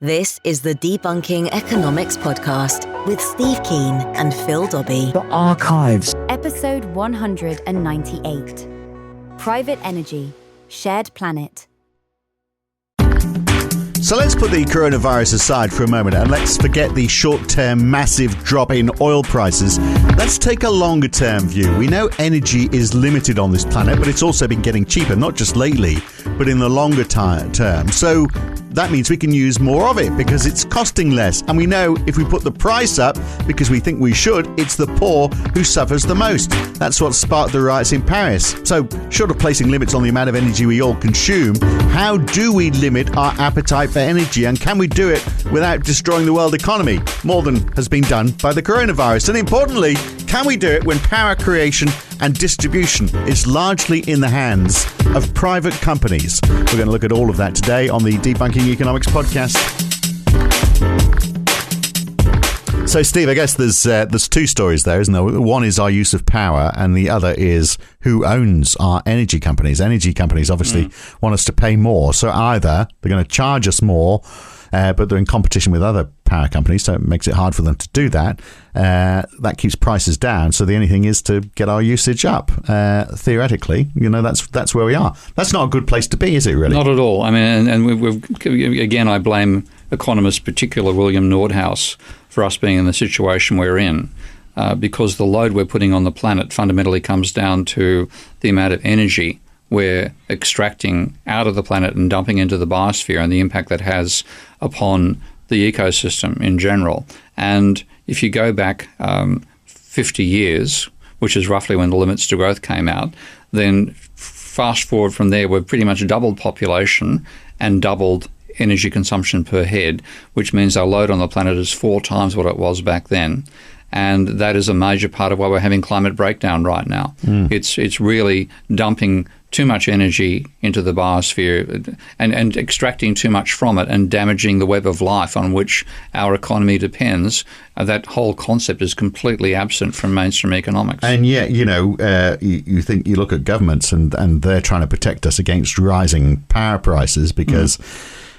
This is the Debunking Economics podcast with Steve Keen and Phil Dobbie. The archives. Episode 198. Private Energy, Shared Planet. So let's put the coronavirus aside for a moment and let's forget the short-term massive drop in oil prices. Let's take a longer-term view. We know energy is limited on this planet, but it's also been getting cheaper, not just lately, but in the longer term. So that means we can use more of it because it's costing less. And we know if we put the price up because we think we should, it's the poor who suffers the most. That's what sparked the riots in Paris. So short of placing limits on the amount of energy we all consume, how do we limit our appetite for energy, and can we do it without destroying the world economy? More than has been done by the coronavirus. And importantly, can we do it when power creation and distribution is largely in the hands of private companies? We're going to look at all of that today on the Debunking Economics podcast. So, Steve, I guess there's two stories there, isn't there? One is our use of power, and the other is who owns our energy companies. Energy companies obviously want us to pay more, so either they're going to charge us more, but they're in competition with other power companies, so it makes it hard for them to do that. That keeps prices down, so the only thing is to get our usage up. Theoretically, that's where we are. That's not a good place to be, is it, really? Not at all. I mean, and we've again, I blame economist, particular William Nordhaus, for us being in the situation we're in, because the load we're putting on the planet fundamentally comes down to the amount of energy we're extracting out of the planet and dumping into the biosphere, and the impact that has upon the ecosystem in general. And if you go back 50 years, which is roughly when the limits to growth came out, then fast forward from there, we've pretty much doubled population and doubled energy consumption per head, which means our load on the planet is 4 times what it was back then. And that is a major part of why we're having climate breakdown right now. It's really dumping too much energy into the biosphere and extracting too much from it and damaging the web of life on which our economy depends. That whole concept is completely absent from mainstream economics. And yet, you look at governments and they're trying to protect us against rising power prices because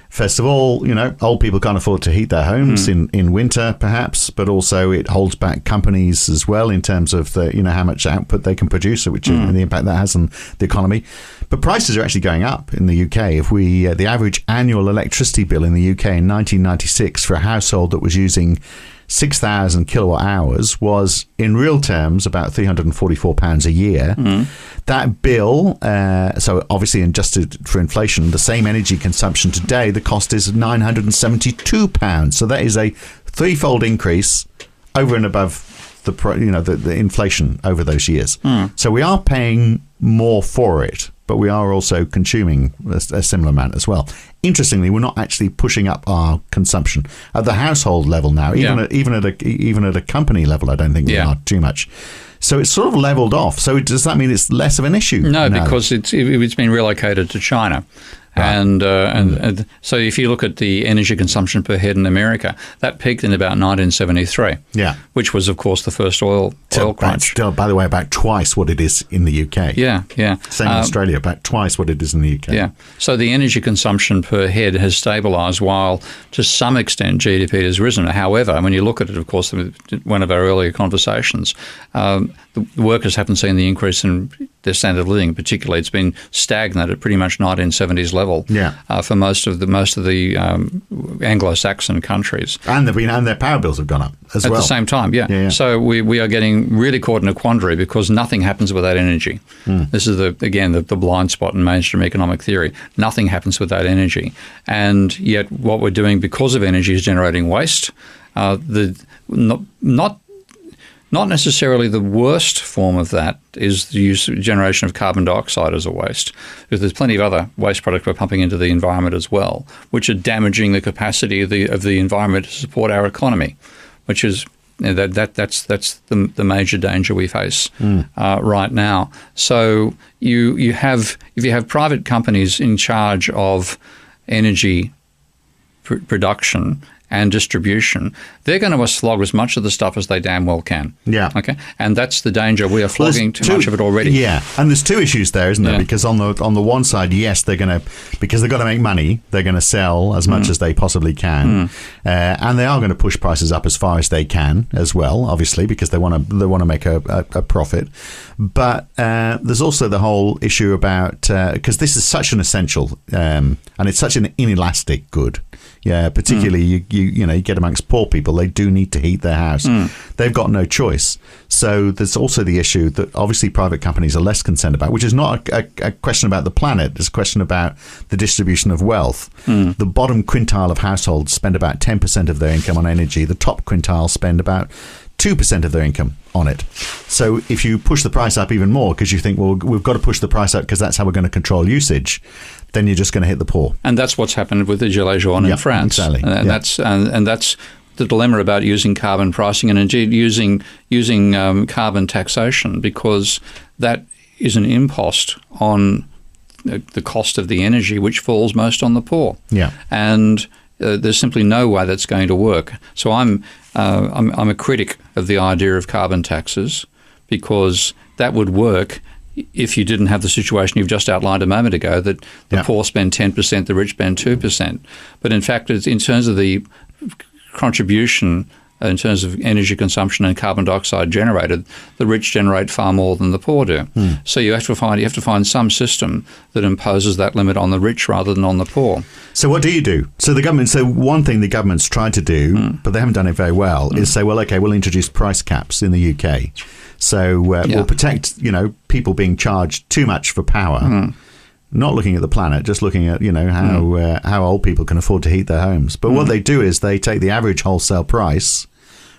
first of all, old people can't afford to heat their homes in winter, perhaps, but also it holds back companies as well in terms of how much output they can produce, which and the impact that has on the economy. But prices are actually going up in the UK. If we the average annual electricity bill in the UK in 1996 for a household that was using 6,000 kilowatt hours was, in real terms, about £344 a year. That bill, so obviously adjusted for inflation, the same energy consumption today, the cost is £972. So that is a threefold increase over and above the inflation over those years. So we are paying more for it, but we are also consuming a similar amount as well. Interestingly, we're not actually pushing up our consumption at the household level now. Even at a company level, I don't think we are too much. So it's sort of leveled off. So does that mean it's less of an issue? No, because it's been relocated to China. Right. And so if you look at the energy consumption per head in America, that peaked in about 1973, which was, of course, the first oil crunch. Still, by the way, about twice what it is in the UK. Same in Australia, about twice what it is in the UK. So the energy consumption per head has stabilised while, to some extent, GDP has risen. However, when you look at it, of course, one of our earlier conversations, the workers haven't seen the increase in their standard of living. Particularly, it's been stagnant at pretty much 1970s level for most of the Anglo-Saxon countries. And their power bills have gone up as well. At the same time, So we are getting really caught in a quandary because nothing happens without energy. This is the blind spot in mainstream economic theory. Nothing happens without energy, and yet what we're doing because of energy is generating waste. Not necessarily the worst form of that is the generation of carbon dioxide as a waste, because there's plenty of other waste products we're pumping into the environment as well, which are damaging the capacity of the environment to support our economy, which is that's the major danger we face right now. So if you have private companies in charge of energy production and distribution, they're going to slog as much of the stuff as they damn well can. Yeah. Okay. And that's the danger. We are flogging too much of it already. Yeah. And there's two issues there, isn't there? Yeah. Because on the one side, yes, because they've got to make money, they're going to sell as much as they possibly can, and they are going to push prices up as far as they can as well, obviously, because they want to make a profit. But there's also the whole issue about because this is such an essential and it's such an inelastic good. Yeah, particularly you get amongst poor people, they do need to heat their house. They've got no choice. So there's also the issue that obviously private companies are less concerned about, which is not a question about the planet. It's a question about the distribution of wealth. The bottom quintile of households spend about 10% of their income on energy. The top quintile spend about 2% of their income on it. So if you push the price up even more because you think, well, we've got to push the price up because that's how we're going to control usage, then you're just going to hit the poor. And that's what's happened with the Gilets jaunes in France. Exactly. And that's the dilemma about using carbon pricing and indeed using carbon taxation, because that is an impost on the cost of the energy, which falls most on the poor. Yeah. And there's simply no way that's going to work. So I'm a critic of the idea of carbon taxes, because that would work if you didn't have the situation you've just outlined a moment ago, that the poor spend 10%, the rich spend 2%. But in fact, in terms of the contribution, in terms of energy consumption and carbon dioxide generated, the rich generate far more than the poor do. So you have to find some system that imposes that limit on the rich rather than on the poor. So what do you do? So one thing the government's tried to do, but they haven't done it very well, is say, well, okay, we'll introduce price caps in the UK. So we'll protect, people being charged too much for power. Not looking at the planet, just looking at how old people can afford to heat their homes. But what they do is they take the average wholesale price,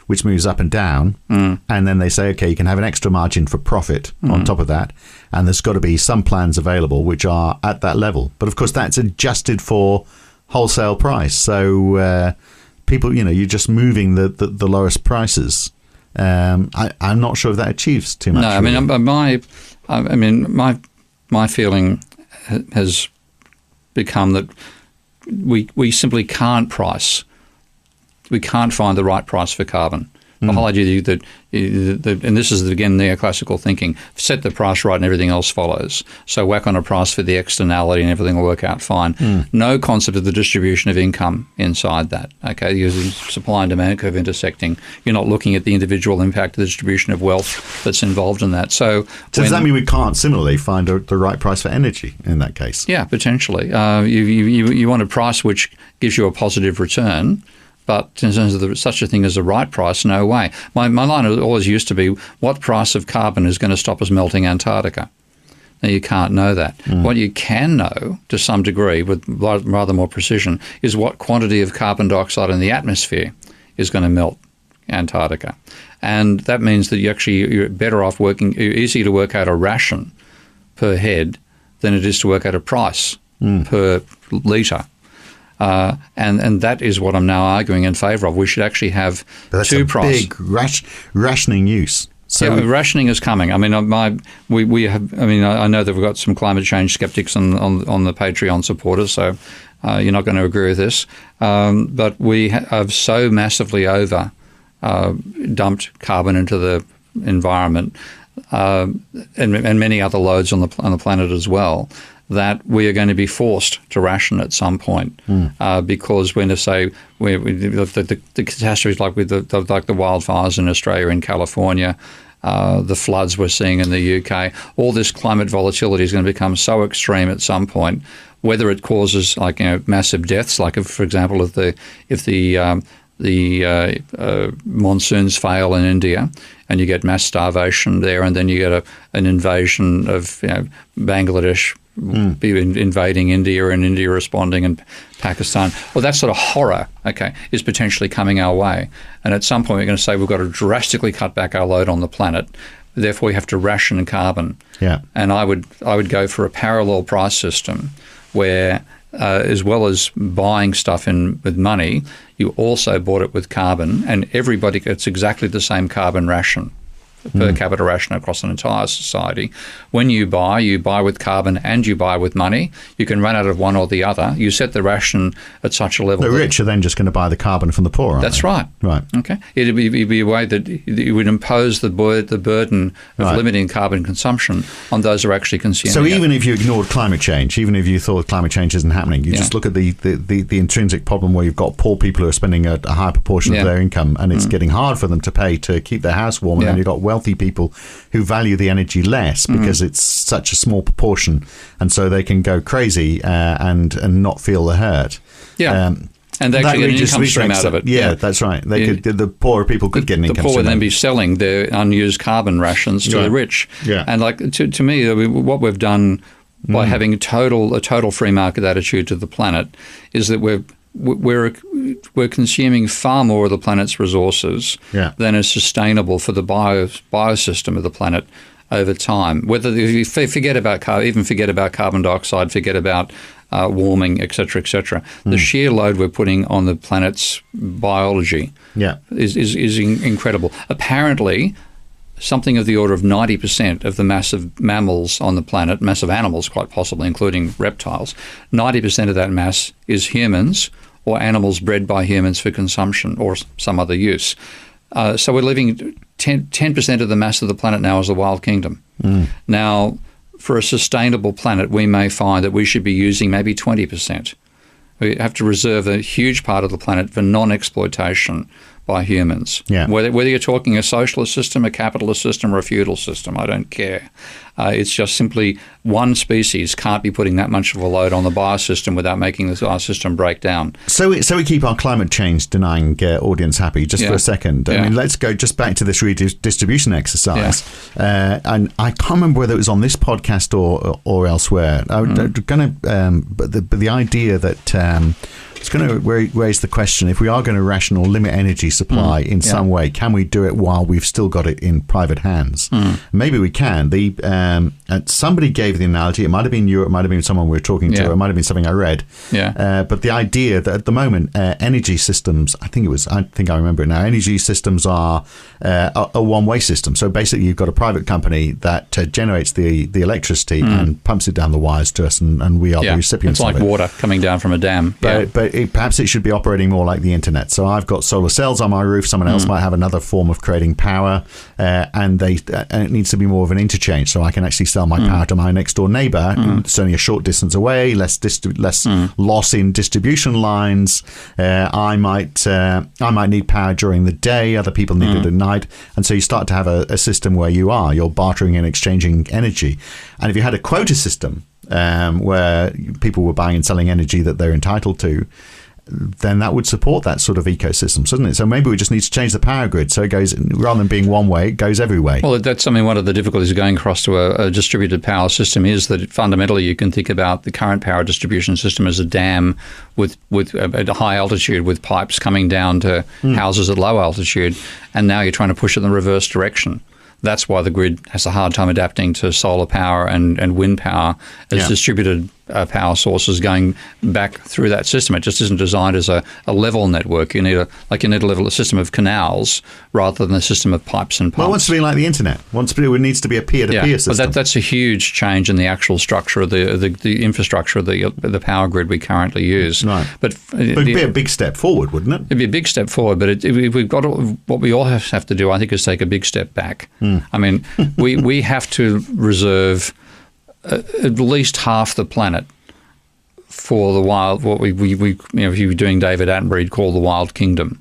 which moves up and down, and then they say, okay, you can have an extra margin for profit on top of that, and there's got to be some plans available which are at that level. But of course, that's adjusted for wholesale price. So people, you're just moving the lowest prices. I'm not sure if that achieves too much. No, my feeling has become that we simply can't price. We can't find the right price for carbon. The whole idea that and this is again neoclassical thinking, set the price right and everything else follows. So whack on a price for the externality and everything will work out fine. No concept of the distribution of income inside that. Okay, using supply and demand curve intersecting. You're not looking at the individual impact of the distribution of wealth that's involved in that. So does that mean we can't similarly find the right price for energy in that case? Yeah, potentially. You want a price which gives you a positive return. But in terms of such a thing as a right price, no way. My line always used to be, what price of carbon is going to stop us melting Antarctica? Now, you can't know that. What you can know, to some degree, with rather more precision, is what quantity of carbon dioxide in the atmosphere is going to melt Antarctica. And that means that you're better off easier to work out a ration per head than it is to work out a price per litre. And that is what I'm now arguing in favour of. We should actually have two prices. Big rationing use. So rationing is coming. I mean, I know that we've got some climate change skeptics on the Patreon supporters, so you're not going to agree with this. But we have so massively dumped carbon into the environment and many other loads on the planet as well, that we are going to be forced to ration at some point because we're going to say the catastrophes like with the wildfires in Australia and California, the floods we're seeing in the UK, all this climate volatility is going to become so extreme at some point, whether it causes massive deaths, like for example if the monsoons fail in India and you get mass starvation there, and then you get an invasion of Bangladesh invading India and India responding, and Pakistan. Well, that sort of horror, is potentially coming our way. And at some point we're going to say we've got to drastically cut back our load on the planet. Therefore, we have to ration carbon. Yeah. And I would go for a parallel price system where as well as buying stuff with money, you also bought it with carbon, and everybody gets exactly the same carbon ration. per capita ration across an entire society. When you buy with carbon and you buy with money. You can run out of one or the other. You set the ration at such a level. The rich are then just going to buy the carbon from the poor, aren't That's they? right. Right. Okay. It'd be a way that it would impose the burden of limiting carbon consumption on those who are actually consuming So even it. if you ignored climate change, even if you thought climate change isn't happening, you just look at the intrinsic problem where you've got poor people who are spending a high proportion of their income, and it's getting hard for them to pay to keep their house warm, and then you've got wealthy people who value the energy less because it's such a small proportion, and so they can go crazy and not feel the hurt. Yeah. And they actually get an income stream out of it. Yeah, that's right. The poorer people could get an income stream. The poor would then be selling their unused carbon rations to the rich. Yeah. And like to me, what we've done by having a total free market attitude to the planet is that we're consuming far more of the planet's resources than is sustainable for the biosystem of the planet over time. Whether you forget about carbon dioxide, forget about warming, etc., etc. The sheer load we're putting on the planet's biology is incredible. Apparently, something of the order of 90% of the massive mammals on the planet, massive animals quite possibly, including reptiles, 90% of that mass is humans or animals bred by humans for consumption or some other use. So we're living 10% of the mass of the planet now as a wild kingdom. Now, for a sustainable planet, we may find that we should be using maybe 20%. We have to reserve a huge part of the planet for non-exploitation by humans. Yeah. Whether you're talking a socialist system, a capitalist system, or a feudal system, I don't care. It's just simply one species can't be putting that much of a load on the biosystem without making the biosystem break down. So we keep our climate change denying audience happy just for a second. I mean, let's go just back to this redistribution exercise. And I can't remember whether it was on this podcast or elsewhere. But the idea that it's going to raise the question, if we are going to ration or limit energy supply in some way, can we do it while we've still got it in private hands? Maybe we can. Somebody gave the analogy, it might have been you, it might have been someone we were talking to, it might have been something I read. But the idea that at the moment, energy systems, I think I remember it now, energy systems are a one-way system. So basically you've got a private company that generates the electricity and pumps it down the wires to us, and we are the recipients of it. It's like water coming down from a dam. But perhaps it should be operating more like the internet. So I've got solar cells on my roof. Someone else might have another form of creating power, and it needs to be more of an interchange. So I can actually sell my power to my next door neighbor. It's only a short distance away. Less loss in distribution lines. I might need power during the day. Other people need it at night, and so you start to have a system where you're bartering and exchanging energy. And if you had a quota system, where people were buying and selling energy that they're entitled to, then that would support that sort of ecosystem, shouldn't it? So maybe we just need to change the power grid so it goes, rather than being one way, it goes every way. Well, that's one of the difficulties of going across to a distributed power system is that fundamentally you can think about the current power distribution system as a dam with at a high altitude with pipes coming down to houses at low altitude, and now you're trying to push it in the reverse direction. That's why the grid has a hard time adapting to solar power and wind power as distributed power sources going back through that system. It just isn't designed as a level network. You need a system of canals rather than a system of pipes and pumps. Well, it wants to be like the internet. It needs to be a peer-to-peer system. But that's a huge change in the actual structure of the infrastructure of the power grid we currently use. Right. But it'd be a big step forward, wouldn't it? It'd be a big step forward, but we've got what we all have to do, I think, is take a big step back. I mean, we have to reserve at least half the planet for the wild, what we if you were doing David Attenborough, call the wild kingdom.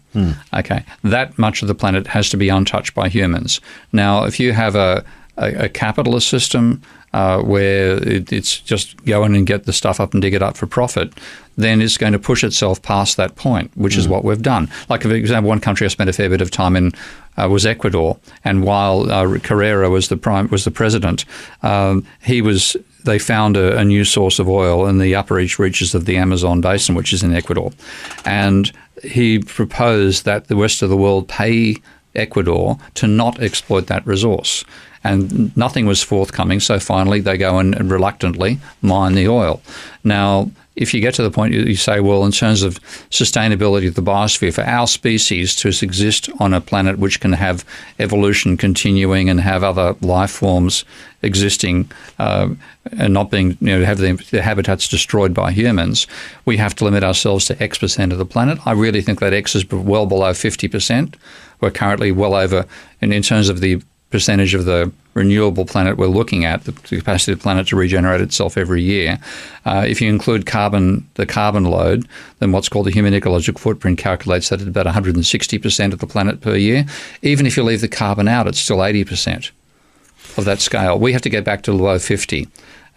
Okay, that much of the planet has to be untouched by humans. Now, if you have a capitalist system where it's just go in and get the stuff up and dig it up for profit, then it's going to push itself past that point, which is what we've done. Like, for example, one country I spent a fair bit of time in was Ecuador, and while Carrera was the president, they found a new source of oil in the upper reaches of the Amazon basin, which is in Ecuador, and he proposed that the rest of the world pay Ecuador to not exploit that resource. and nothing was forthcoming. So finally, they go and reluctantly mine the oil. Now, if you get to the point you say, well, in terms of sustainability of the biosphere, for our species to exist on a planet which can have evolution continuing and have other life forms existing and not being, have their habitats destroyed by humans, we have to limit ourselves to X% of the planet. I really think that X is well below 50%. We're currently well over, and in terms of the percentage of the renewable planet we're looking at, the capacity of the planet to regenerate itself every year. If you include the carbon load, then what's called the human ecological footprint calculates that at about 160% of the planet per year. Even if you leave the carbon out, it's still 80% of that scale. We have to get back to below 50.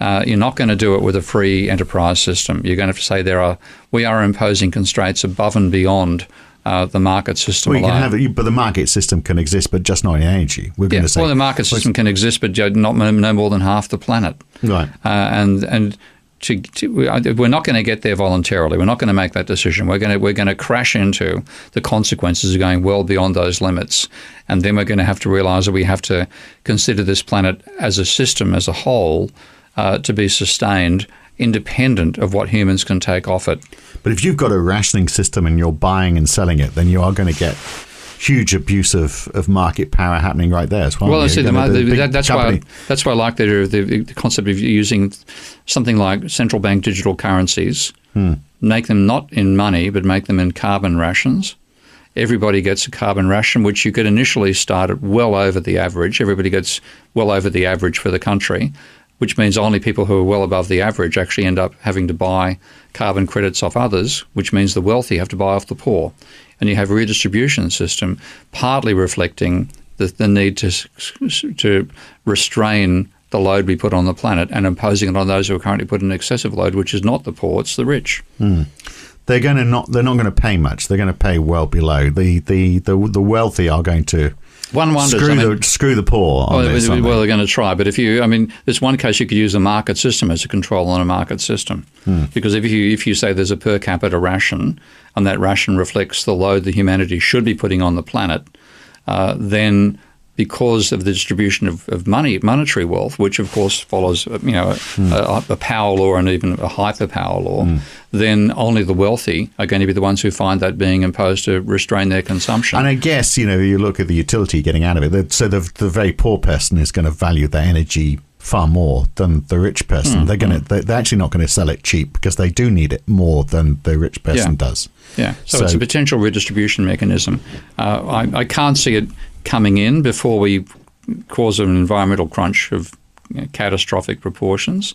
You're not going to do it with a free enterprise system. You're going to have to say we are imposing constraints above and beyond the market system alone. But the market system can exist, but just not in energy. We're going to say, well, the market system can exist, but not no more than half the planet. Right. We're not going to get there voluntarily. We're not going to make that decision. We're going to crash into the consequences of going well beyond those limits, and then we're going to have to realise that we have to consider this planet as a system, as a whole, to be sustained, independent of what humans can take off it. But if you've got a rationing system and you're buying and selling it, then you are going to get huge abuse of market power happening right there as well. Well, that's why I like the concept of using something like central bank digital currencies, make them not in money, but make them in carbon rations. Everybody gets a carbon ration, which you could initially start at well over the average. Everybody gets well over the average for the country, which means only people who are well above the average actually end up having to buy carbon credits off others, which means the wealthy have to buy off the poor. And you have a redistribution system partly reflecting the need to restrain the load we put on the planet and imposing it on those who are currently putting an excessive load, which is not the poor, it's the rich. They're not going to pay much. They're going to pay well below. The wealthy are going to one wonders, screw the poor. Well, they're going to try. But there's one case you could use a market system as a control on a market system, because if you say there's a per capita ration and that ration reflects the load that humanity should be putting on the planet, then because of the distribution of monetary wealth, which of course follows a power law and even a hyperpower law, then only the wealthy are going to be the ones who find that being imposed to restrain their consumption. And I guess, you look at the utility getting out of it, so the very poor person is going to value their energy far more than the rich person. They're actually not going to sell it cheap because they do need it more than the rich person does. Yeah, so it's a potential redistribution mechanism. I can't see it coming in before we cause an environmental crunch of catastrophic proportions.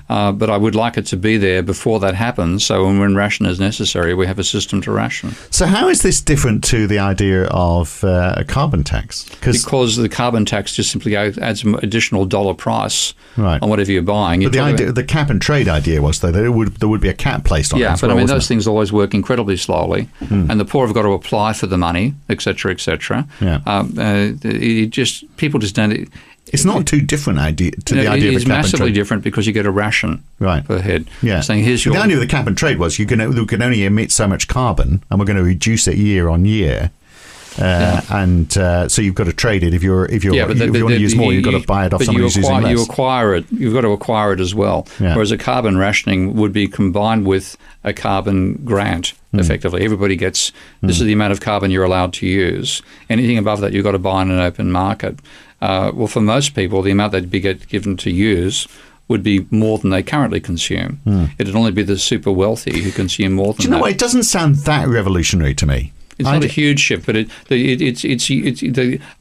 But I would like it to be there before that happens, so when ration is necessary, we have a system to ration. So how is this different to the idea of a carbon tax? Because the carbon tax just simply adds an additional dollar price on whatever you're buying. But the cap and trade idea was, though, that there would be a cap placed on it. Yeah, but those things always work incredibly slowly, and the poor have got to apply for the money, etc., etc. People just don't. It's not too different the idea of a cap and trade. It's massively different because you get a ration per head. Yeah. Saying, the idea of the cap and trade was you can only emit so much carbon, and we're going to reduce it year on year. And so you've got to trade it. If you want to use more, you've got to buy it off someone who's using less. You acquire it. You've got to acquire it as well. Yeah. Whereas a carbon rationing would be combined with a carbon grant. Effectively, everybody gets this is the amount of carbon you're allowed to use. Anything above that, you've got to buy in an open market. Well, for most people, the amount they'd be given to use would be more than they currently consume. It'd only be the super wealthy who consume more than that. Do you know what? It doesn't sound that revolutionary to me. It's not a huge shift, but it's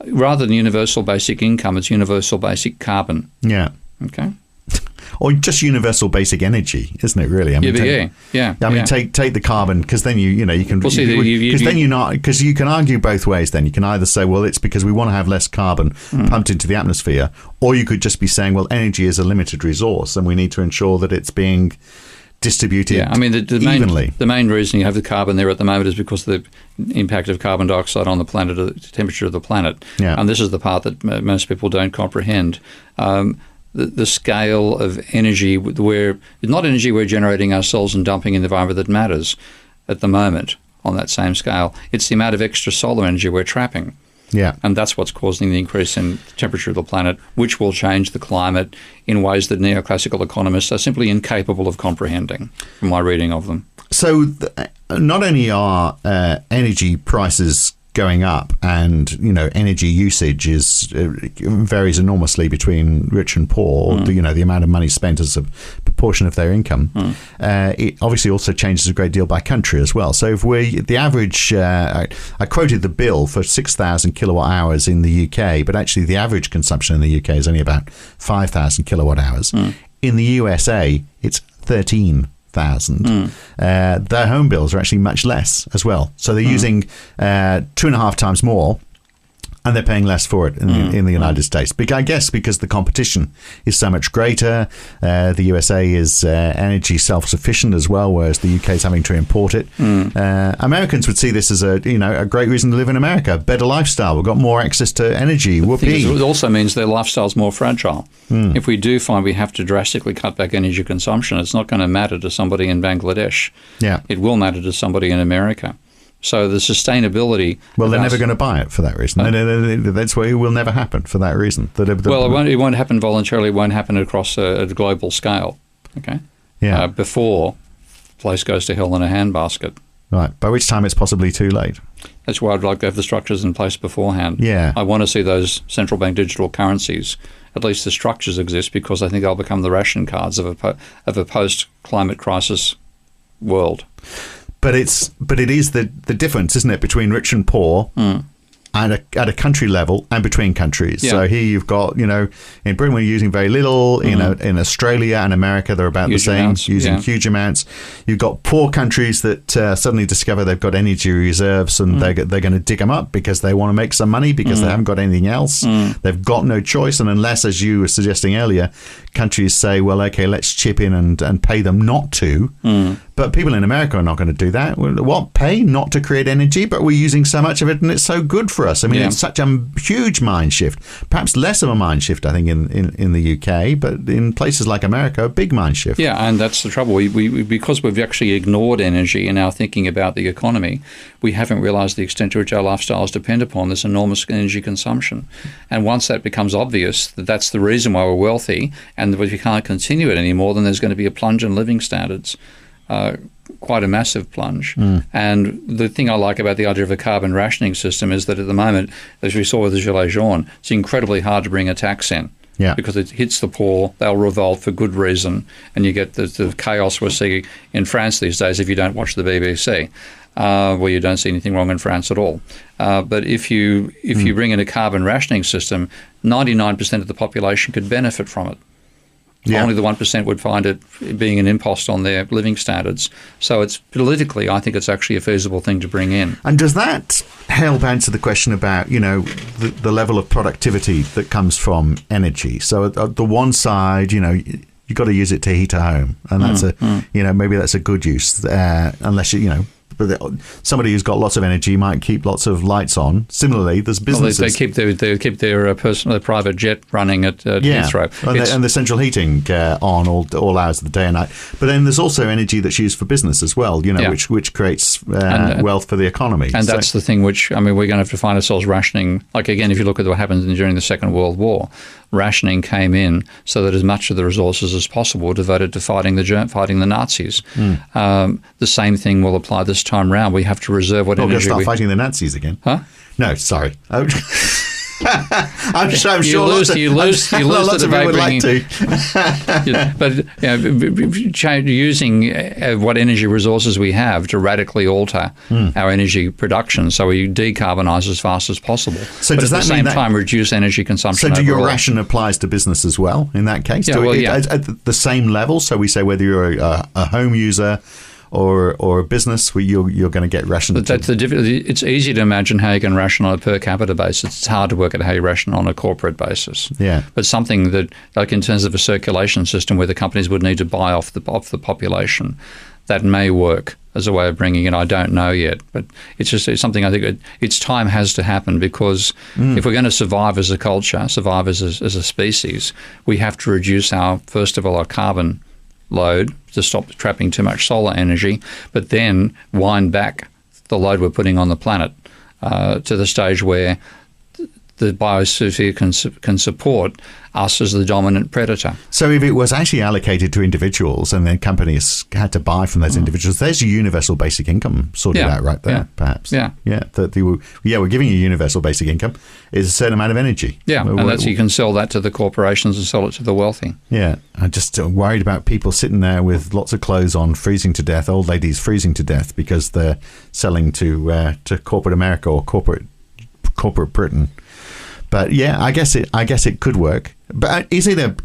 rather than universal basic income, it's universal basic carbon. Yeah. Okay. Or just universal basic energy, isn't it? Really? Take the carbon, because then you can. Well, because you can argue both ways. Then you can either say, well, it's because we want to have less carbon pumped into the atmosphere, or you could just be saying, well, energy is a limited resource, and we need to ensure that it's being distributed evenly. The main reason you have the carbon there at the moment is because of the impact of carbon dioxide on the planet, the temperature of the planet. Yeah. And this is the part that most people don't comprehend. The scale of energy, where it's not energy we're generating ourselves and dumping in the environment that matters at the moment on that same scale. It's the amount of extra solar energy we're trapping. Yeah. And that's what's causing the increase in the temperature of the planet, which will change the climate in ways that neoclassical economists are simply incapable of comprehending, from my reading of them. So not only are energy prices going up, and energy usage varies enormously between rich and poor. The amount of money spent as a proportion of their income. It obviously also changes a great deal by country as well. So if the average, I quoted the bill for 6,000 kilowatt hours in the UK, but actually the average consumption in the UK is only about 5,000 kilowatt hours. In the USA, it's 13,000. Their home bills are actually much less as well. So they're using 2.5 times more, and they're paying less for it in the United States. I guess because the competition is so much greater. The USA is energy self-sufficient as well, whereas the UK is having to import it. Americans would see this as a great reason to live in America. Better lifestyle. We've got more access to energy. It also means their lifestyle's more fragile. If we do find we have to drastically cut back energy consumption, it's not going to matter to somebody in Bangladesh. Yeah. It will matter to somebody in America. So the sustainability... Well, they're never going to buy it for that reason. That's why it will never happen for that reason. It won't happen voluntarily. It won't happen across a global scale. Okay. Yeah. Before the place goes to hell in a handbasket. Right. By which time it's possibly too late. That's why I'd like to have the structures in place beforehand. Yeah. I want to see those central bank digital currencies. At least the structures exist, because I think they'll become the ration cards of a post-climate crisis world. But it is the difference, isn't it, between rich and poor at a country level and between countries. Yeah. So here you've got, in Britain we're using very little. In Australia and America they're about the same, using huge amounts. You've got poor countries that suddenly discover they've got energy reserves, and they're going to dig them up because they want to make some money because they haven't got anything else. They've got no choice, and unless, as you were suggesting earlier, countries say, well, okay, let's chip in and pay them not to. But people in America are not going to do that. What? Pay not to create energy? But we're using so much of it, and it's so good for us. I mean, it's such a huge mind shift. Perhaps less of a mind shift, I think, in the UK, but in places like America, a big mind shift. Yeah, and that's the trouble. We because we've actually ignored energy in our thinking about the economy, we haven't realised the extent to which our lifestyles depend upon this enormous energy consumption. And once that becomes obvious, that's the reason why we're wealthy, and if we can't continue it anymore, then there's going to be a plunge in living standards. Quite a massive plunge. And the thing I like about the idea of a carbon rationing system is that at the moment, as we saw with the Gilets jaunes, it's incredibly hard to bring a tax in. Yeah. Because it hits the poor, they'll revolt for good reason, and you get the chaos we're seeing in France these days if you don't watch the BBC. Well, you don't see anything wrong in France at all. But if you bring in a carbon rationing system, 99% of the population could benefit from it. Yeah. Only the 1% would find it being an impost on their living standards. So it's politically, I think it's actually a feasible thing to bring in. And does that help answer the question about, the level of productivity that comes from energy? So at the one side, you've got to use it to heat a home, and that's maybe that's a good use, unless but somebody who's got lots of energy might keep lots of lights on. Similarly, there's businesses. They keep their personal private jet running at Heathrow. And the central heating on all hours of the day and night. But then there's also energy that's used for business as well. Which creates wealth for the economy. And that's the thing which we're going to have to find ourselves rationing. Like again, if you look at what happened during the Second World War, rationing came in so that as much of the resources as possible were devoted to fighting the Nazis. The same thing will apply this time round. We have to reserve what energy. We're going to start fighting the Nazis again? Huh? No, sorry. I'm sure lots of people would like to. But using what energy resources we have to radically alter our energy production, so we decarbonise as fast as possible. So but does at the same time reduce energy consumption? So overall. Your ration applies to business as well in that case? At the same level. So we say whether you're a home user or a business, where you're going to get rationed. But that's the difficulty. It's easy to imagine how you can ration on a per capita basis. It's hard to work out how you ration on a corporate basis. Yeah. But something that, like in terms of a circulation system where the companies would need to buy off the population, that may work as a way of bringing it. I don't know yet, but it's something I think its time has to happen, because if we're going to survive as a culture, survive as a species, we have to reduce our carbon load to stop trapping too much solar energy, but then wind back the load we're putting on the planet to the stage where the biosphere can support us as the dominant predator. So if it was actually allocated to individuals and then companies had to buy from those individuals, there's your universal basic income sorted out right there, perhaps. Yeah. We're giving you universal basic income is a certain amount of energy. Yeah, and that's you can sell that to the corporations and sell it to the wealthy. Yeah, I'm just worried about people sitting there with lots of clothes on, freezing to death, old ladies freezing to death because they're selling to corporate America or corporate Britain. But yeah, I guess it could work. But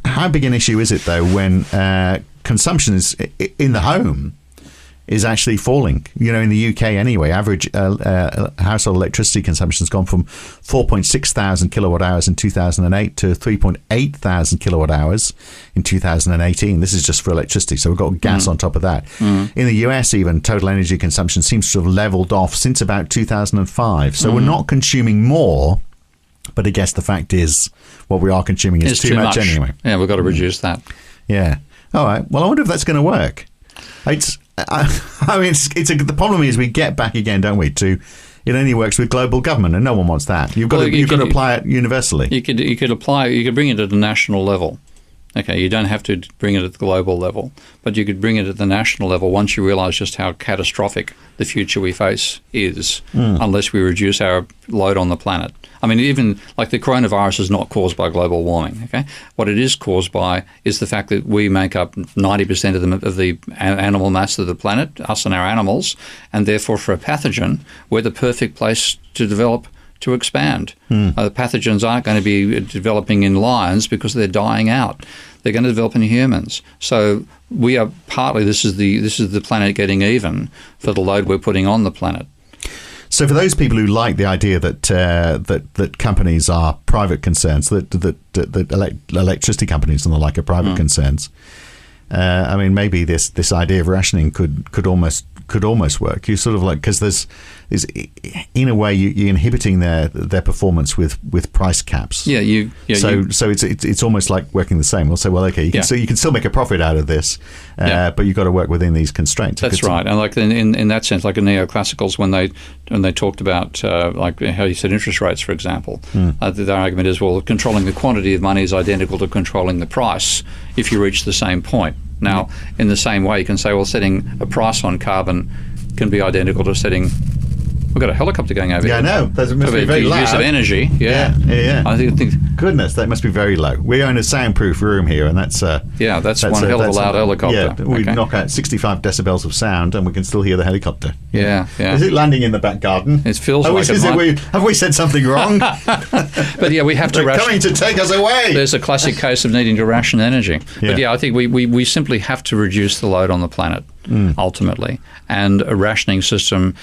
how big an issue is it though when consumption is in the home is actually falling? In the UK anyway, average household electricity consumption has gone from 4.6 thousand kilowatt hours in 2008 to 3.8 thousand kilowatt hours in 2018. This is just for electricity, so we've got gas on top of that. In the US, even total energy consumption seems to have leveled off since about 2005. So we're not consuming more. But I guess the fact is, what we are consuming is too much anyway. Yeah, we've got to reduce that. Yeah. All right. Well, I wonder if that's going to work. The problem is we get back again, don't we? It only works with global government, and no one wants that. You've got to apply it universally. You could bring it at a national level. Okay, you don't have to bring it at the global level, but you could bring it at the national level once you realise just how catastrophic the future we face is, unless we reduce our load on the planet. I mean, even like the coronavirus is not caused by global warming. Okay, what it is caused by is the fact that we make up 90% of the animal mass of the planet, us and our animals, and therefore for a pathogen, we're the perfect place to develop. To expand. The pathogens aren't going to be developing in lions because they're dying out. They're going to develop in humans. So we are partly this is the planet getting even for the load we're putting on the planet. So for those people who like the idea that companies are private concerns, that electricity companies and the like are private concerns, maybe this idea of rationing could almost work. You sort of like, because there's in a way you're inhibiting their performance with price caps. Yeah, So it's almost like working the same. We'll say, well, okay, you can still make a profit out of this, but you've got to work within these constraints. That's right. And like in that sense, like in neoclassicals, when they talked about like how you said interest rates, for example, their argument is, well, controlling the quantity of money is identical to controlling the price if you reach the same point. Now, in the same way, you can say, well, setting a price on carbon can be identical to setting. We've got a helicopter going over here. Yeah, I know. That must be very loud. Use of energy. Yeah. I think. Goodness, that must be very low. We're in a soundproof room here, and that's one hell of a loud helicopter. Yeah, we knock out 65 decibels of sound, and we can still hear the helicopter. Yeah. Is it landing in the back garden? It feels like it. Have we said something wrong? But yeah, we have to. They're coming to take us away. There's a classic case of needing to ration energy. Yeah. But I think we simply have to reduce the load on the planet ultimately, and a rationing system.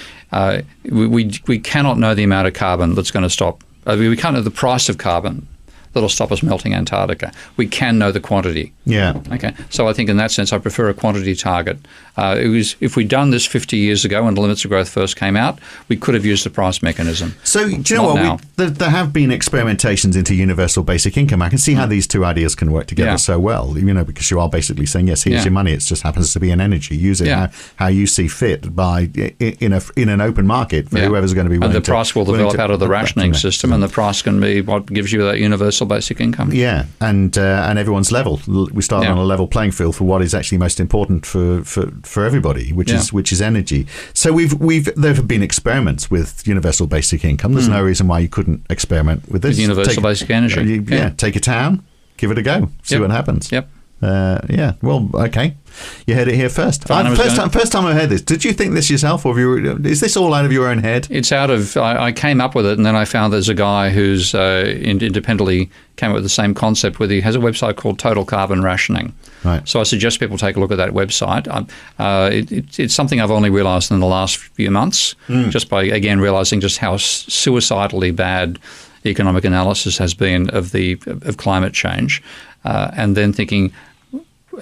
We cannot know the amount of carbon that's going to stop. We can't know the price of carbon that'll stop us melting Antarctica. We can know the quantity. Yeah. Okay. So I think in that sense, I prefer a quantity target. If we'd done this 50 years ago when the limits of growth first came out, we could have used the price mechanism. So do you know what? There have been experimentations into universal basic income. I can see how these two ideas can work together so well. Because you are basically saying, yes, here's your money. It just happens to be an energy. Use it how you see fit in an open market for whoever's going to be willing to. And the price will develop out of the rationing system, and the price can be what gives you that universal basic income. Yeah, and everyone's level. We start on a level playing field for what is actually most important for everybody, which is energy. So there have been experiments with universal basic income. There's no reason why you couldn't experiment with this. With universal basic energy. Take a town, give it a go, see what happens. Yep. Well, okay. You heard it here first. First time I heard this. Did you think this yourself, or is this all out of your own head? It's out of. I came up with it, and then I found there's a guy who's independently came up with the same concept. He has a website called Total Carbon Rationing. Right. So I suggest people take a look at that website. It's something I've only realised in the last few months, just by again realising just how suicidally bad economic analysis has been of climate change, and then thinking,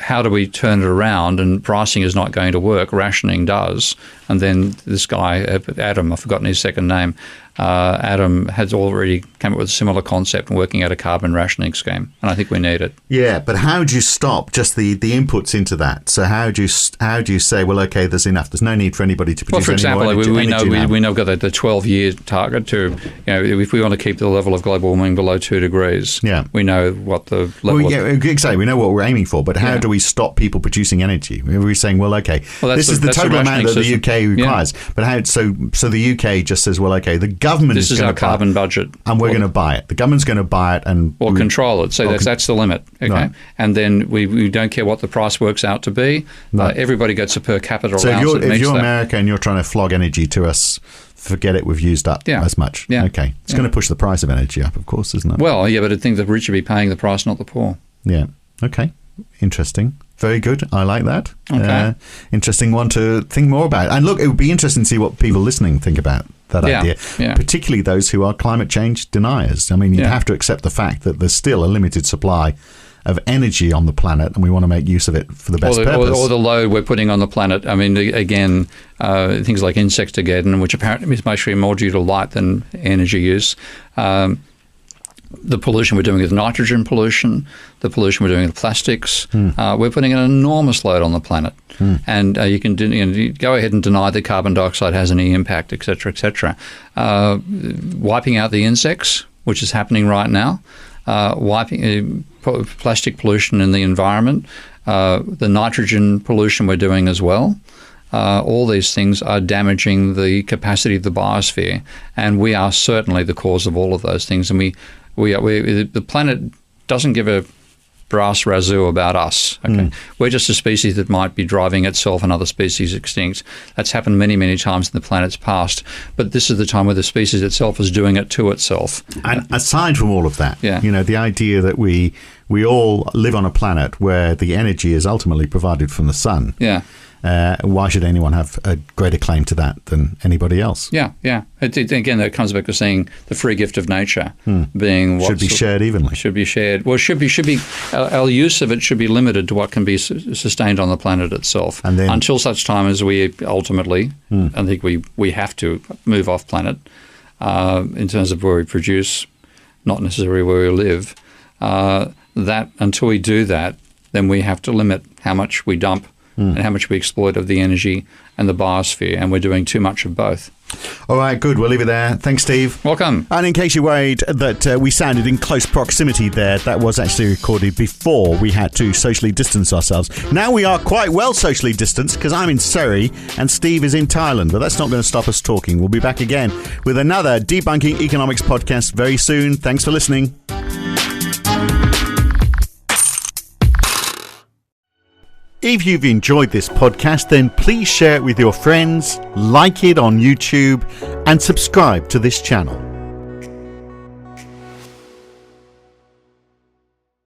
how do we turn it around? And pricing is not going to work. Rationing does. And then this guy, Adam, I've forgotten his second name, Adam has already come up with a similar concept and working out a carbon rationing scheme, and I think we need it. Yeah, but how do you stop just the inputs into that? So how do you say, well, okay, there's enough. There's no need for anybody to produce any more energy. Well, for example, we know we've got the 12-year target to, if we want to keep the level of global warming below 2 degrees, we know what the level exactly. We know what we're aiming for, but how do we stop people producing energy? We're saying, well, okay, this is the total amount that the UK requires. But how? So the UK just says, well, okay, the government is our carbon budget, and we're going to buy it. The government's going to buy it or control it. So that's the limit. Okay, right. And then we don't care what the price works out to be. Everybody gets a per capita allowance. So if you're America and you're trying to flog energy to us, forget it. We've used up as much. Yeah. Okay, it's going to push the price of energy up, of course, isn't it? Well, yeah, but I think the rich should be paying the price, not the poor. Yeah. Okay. Interesting. Very good. I like that. Okay. Interesting one to think more about. And look, it would be interesting to see what people listening think about that idea, particularly those who are climate change deniers. I mean, you'd have to accept the fact that there's still a limited supply of energy on the planet, and we want to make use of it for the best purpose. Or the load we're putting on the planet. I mean, again, things like insectageddon, which apparently is mostly more due to light than energy use. The pollution we're doing with nitrogen pollution, the pollution we're doing with plastics. We're putting an enormous load on the planet. And you can go ahead and deny that carbon dioxide has any impact, et cetera, et cetera. Wiping out the insects, which is happening right now, wiping plastic pollution in the environment, the nitrogen pollution we're doing as well. All these things are damaging the capacity of the biosphere, and we are certainly the cause of all of those things. And the planet doesn't give a brass razoo about us. Okay, we're just a species that might be driving itself and other species extinct. That's happened many, many times in the planet's past. But this is the time where the species itself is doing it to itself. And aside from all of that, the idea that we all live on a planet where the energy is ultimately provided from the sun. Yeah. Why should anyone have a greater claim to that than anybody else? Yeah. Again, that comes back to saying the free gift of nature being what should be shared evenly. Should be shared. Well, should be. Our use of it should be limited to what can be sustained on the planet itself, and then, until such time as we ultimately, I think we have to move off planet in terms of where we produce, not necessarily where we live. That until we do that, then we have to limit how much we dump. And how much we exploit of the energy and the biosphere, and we're doing too much of both. All right, good. We'll leave it there. Thanks, Steve. Welcome. And in case you're worried that we sounded in close proximity there, that was actually recorded before we had to socially distance ourselves. Now we are quite well socially distanced because I'm in Surrey and Steve is in Thailand, but that's not going to stop us talking. We'll be back again with another Debunking Economics podcast very soon. Thanks for listening. If you've enjoyed this podcast, then please share it with your friends, like it on YouTube, and subscribe to this channel.